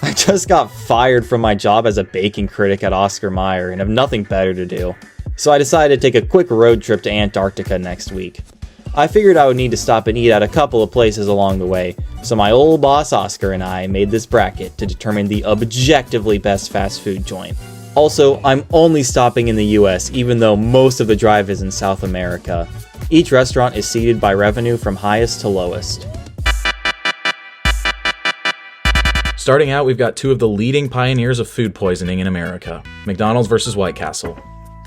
I just got fired from my job as a baking critic at Oscar Mayer and have nothing better to do. So I decided to take a quick road trip to Antarctica next week. I figured I would need to stop and eat at a couple of places along the way, so my old boss Oscar and I made this bracket to determine the objectively best fast food joint. Also, I'm only stopping in the US even though most of the drive is in South America. Each restaurant is seated by revenue from highest to lowest. Starting out, we've got two of the leading pioneers of food poisoning in America, McDonald's versus White Castle.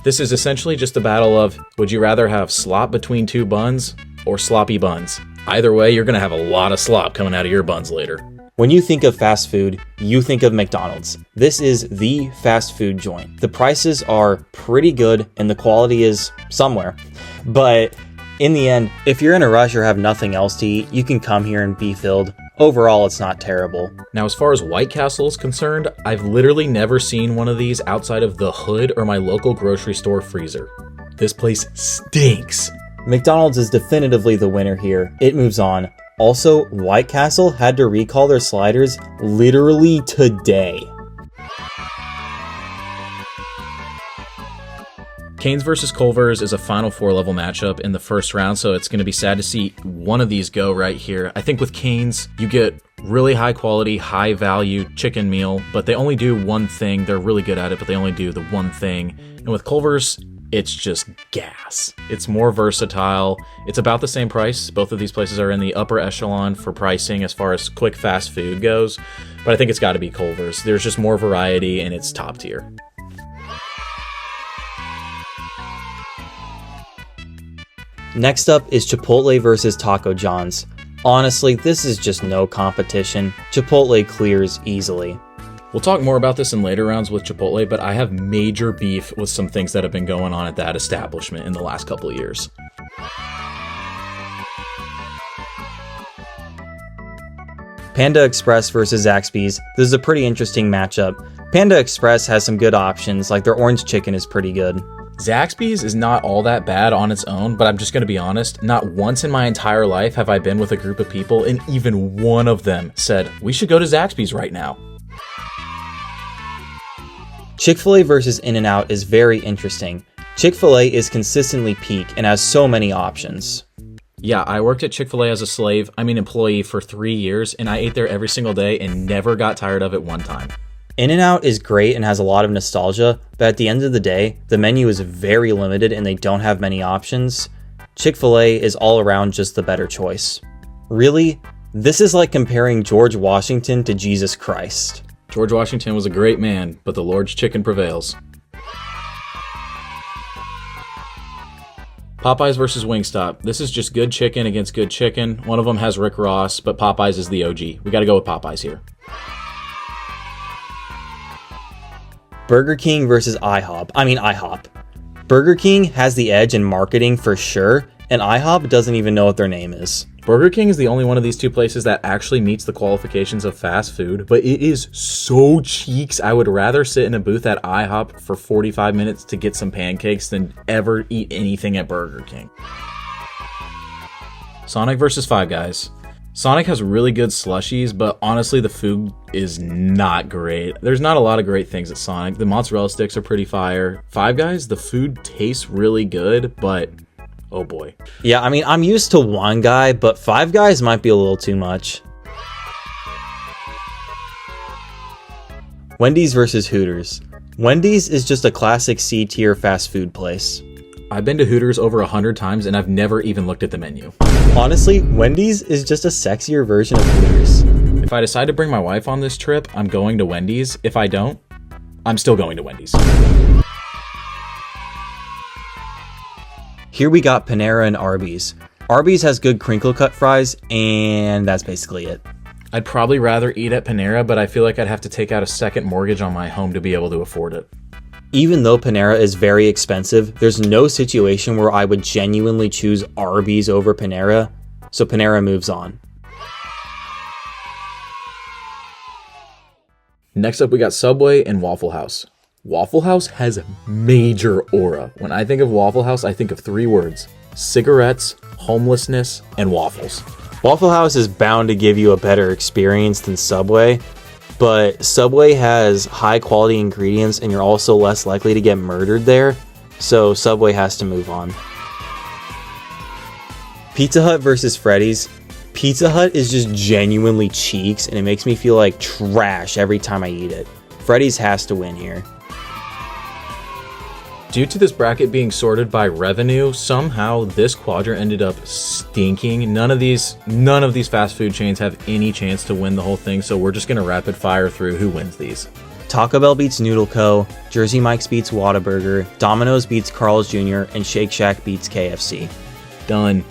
This is essentially just a battle of, would you rather have slop between two buns or sloppy buns? Either way, you're going to have a lot of slop coming out of your buns later. When you think of fast food, you think of McDonald's. This is the fast food joint. The prices are pretty good and the quality is somewhere. But in the end, if you're in a rush or have nothing else to eat, you can come here and be filled. Overall, it's not terrible. Now, as far as White Castle is concerned, I've literally never seen one of these outside of the hood or my local grocery store freezer. This place stinks. McDonald's is definitively the winner here. It moves on. Also, White Castle had to recall their sliders literally today. Cane's versus Culver's is a Final Four level matchup in the first round, so it's going to be sad to see one of these go right here. I think with Cane's, you get really high quality, high value chicken meal, but they only do one thing. They're really good at it, but they only do the one thing. And with Culver's, it's just gas. It's more versatile. It's about the same price. Both of these places are in the upper echelon for pricing as far as quick fast food goes, but I think it's got to be Culver's. There's just more variety and it's top tier. Next up is Chipotle versus Taco John's. Honestly, this is just no competition. Chipotle clears easily. We'll talk more about this in later rounds with Chipotle, but I have major beef with some things that have been going on at that establishment in the last couple of years. Panda Express versus Zaxby's. This is a pretty interesting matchup. Panda Express has some good options, like their orange chicken is pretty good. Zaxby's is not all that bad on its own, but I'm just going to be honest, not once in my entire life have I been with a group of people and even one of them said, we should go to Zaxby's right now. Chick-fil-A versus In-N-Out is very interesting. Chick-fil-A is consistently peak and has so many options. Yeah, I worked at Chick-fil-A as employee for 3 years, and I ate there every single day and never got tired of it one time. In-N-Out is great and has a lot of nostalgia, but at the end of the day, the menu is very limited and they don't have many options. Chick-fil-A is all around just the better choice. Really, this is like comparing George Washington to Jesus Christ. George Washington was a great man, but the Lord's chicken prevails. Popeyes versus Wingstop. This is just good chicken against good chicken. One of them has Rick Ross, but Popeyes is the OG. We gotta go with Popeyes here. Burger King versus IHOP. Burger King has the edge in marketing for sure, and IHOP doesn't even know what their name is. Burger King is the only one of these two places that actually meets the qualifications of fast food, but it is so cheeks. I would rather sit in a booth at IHOP for 45 minutes to get some pancakes than ever eat anything at Burger King. Sonic versus Five Guys. Sonic has really good slushies, but honestly, the food is not great. There's not a lot of great things at Sonic. The mozzarella sticks are pretty fire. Five Guys, the food tastes really good, but oh boy. Yeah, I'm used to one guy, but Five Guys might be a little too much. Wendy's versus Hooters. Wendy's is just a classic C-tier fast food place. I've been to Hooters over 100 times and I've never even looked at the menu. Honestly, Wendy's is just a sexier version of Hooters. If I decide to bring my wife on this trip, I'm going to Wendy's. If I don't, I'm still going to Wendy's. Here we got Panera and Arby's. Arby's has good crinkle cut fries, and that's basically it. I'd probably rather eat at Panera, but I feel like I'd have to take out a second mortgage on my home to be able to afford it. Even though Panera is very expensive, there's no situation where I would genuinely choose Arby's over Panera, so Panera moves on. Next up, we got Subway and Waffle House. Waffle House has major aura. When I think of Waffle House, I think of 3 words: cigarettes, homelessness, and waffles. Waffle House is bound to give you a better experience than Subway, but Subway has high quality ingredients and you're also less likely to get murdered there, so Subway has to move on. Pizza Hut versus Freddy's. Pizza Hut is just genuinely cheeks and it makes me feel like trash every time I eat it. Freddy's has to win here. Due to this bracket being sorted by revenue, somehow this quadrant ended up stinking. None of these fast food chains have any chance to win the whole thing, so we're just gonna rapid fire through who wins these. Taco Bell beats Noodle Co., Jersey Mike's beats Whataburger, Domino's beats Carl's Jr., and Shake Shack beats KFC. Done.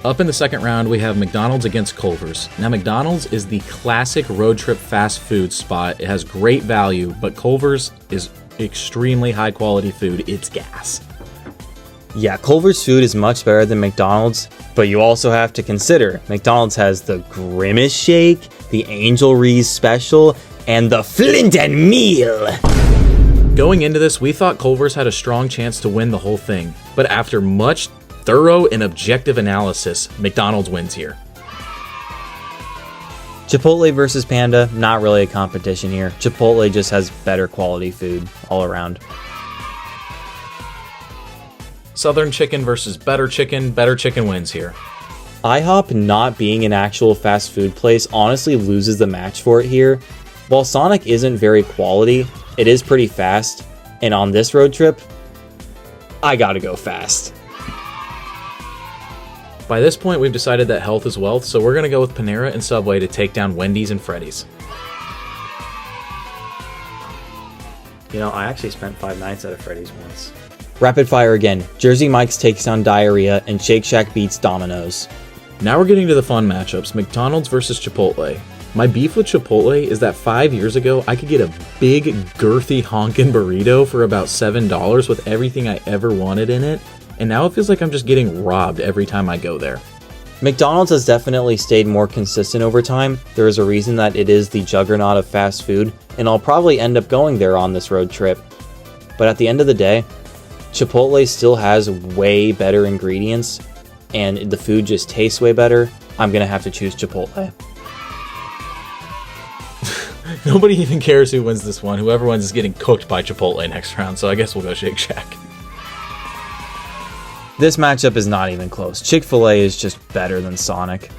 Up in the second round, we have McDonald's against Culver's. Now, McDonald's is the classic road trip fast food spot. It has great value, but Culver's is extremely high quality food. It's gas. Yeah, Culver's food is much better than McDonald's, but you also have to consider McDonald's has the Grimace Shake, the Angel Reese Special, and the Flint and Meal. Going into this, we thought Culver's had a strong chance to win the whole thing, but after much thorough and objective analysis, McDonald's wins here. Chipotle versus Panda, not really a competition here. Chipotle just has better quality food all around. Southern Chicken versus Better Chicken wins here. IHOP not being an actual fast food place honestly loses the match for it here. While Sonic isn't very quality, it is pretty fast, and on this road trip, I gotta go fast. By this point, we've decided that health is wealth, so we're going to go with Panera and Subway to take down Wendy's and Freddy's. You know, I actually spent 5 nights at a Freddy's once. Rapid fire again. Jersey Mike's takes down Diarrhea, and Shake Shack beats Domino's. Now we're getting to the fun matchups, McDonald's versus Chipotle. My beef with Chipotle is that 5 years ago, I could get a big, girthy, honkin' burrito for about $7 with everything I ever wanted in it. And now it feels like I'm just getting robbed every time I go there. McDonald's has definitely stayed more consistent over time. There is a reason that it is the juggernaut of fast food, and I'll probably end up going there on this road trip. But at the end of the day, Chipotle still has way better ingredients, and the food just tastes way better. I'm gonna have to choose Chipotle. Nobody even cares who wins this one. Whoever wins is getting cooked by Chipotle next round, so I guess we'll go Shake Shack. This matchup is not even close. Chick-fil-A is just better than Sonic.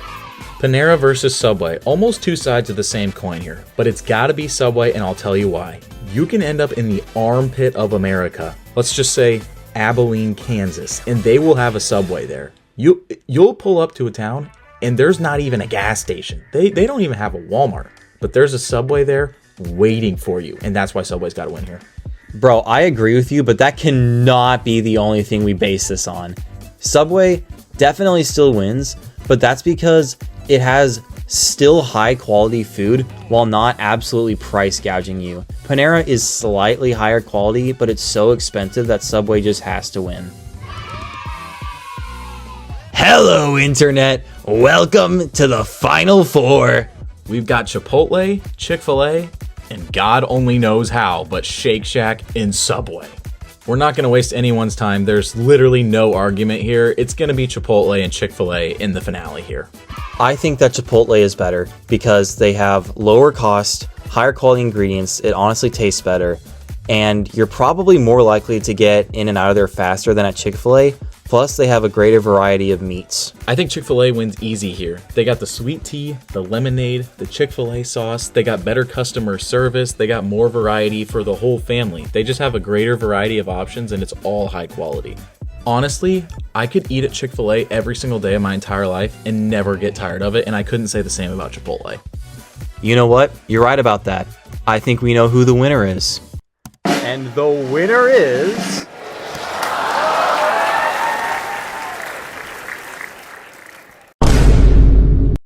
Panera versus Subway. Almost two sides of the same coin here, but it's gotta be Subway, and I'll tell you why. You can end up in the armpit of America. Let's just say Abilene, Kansas, and they will have a Subway there. You'll pull up to a town, and there's not even a gas station. They don't even have a Walmart, but there's a Subway there waiting for you, and that's why Subway's gotta win here. Bro, I agree with you, but that cannot be the only thing we base this on. Subway definitely still wins, but that's because it has still high quality food while not absolutely price gouging you. Panera is slightly higher quality, but it's so expensive that Subway just has to win. Hello, Internet. Welcome to the Final Four. We've got Chipotle, Chick-fil-A, and God only knows how, but Shake Shack and Subway. We're not going to waste anyone's time. There's literally no argument here. It's going to be Chipotle and Chick-fil-A in the finale here. I think that Chipotle is better because they have lower cost, higher quality ingredients. It honestly tastes better. And you're probably more likely to get in and out of there faster than at Chick-fil-A. Plus, they have a greater variety of meats. I think Chick-fil-A wins easy here. They got the sweet tea, the lemonade, the Chick-fil-A sauce. They got better customer service. They got more variety for the whole family. They just have a greater variety of options, and it's all high quality. Honestly, I could eat at Chick-fil-A every single day of my entire life and never get tired of it, and I couldn't say the same about Chipotle. You know what? You're right about that. I think we know who the winner is. And the winner is...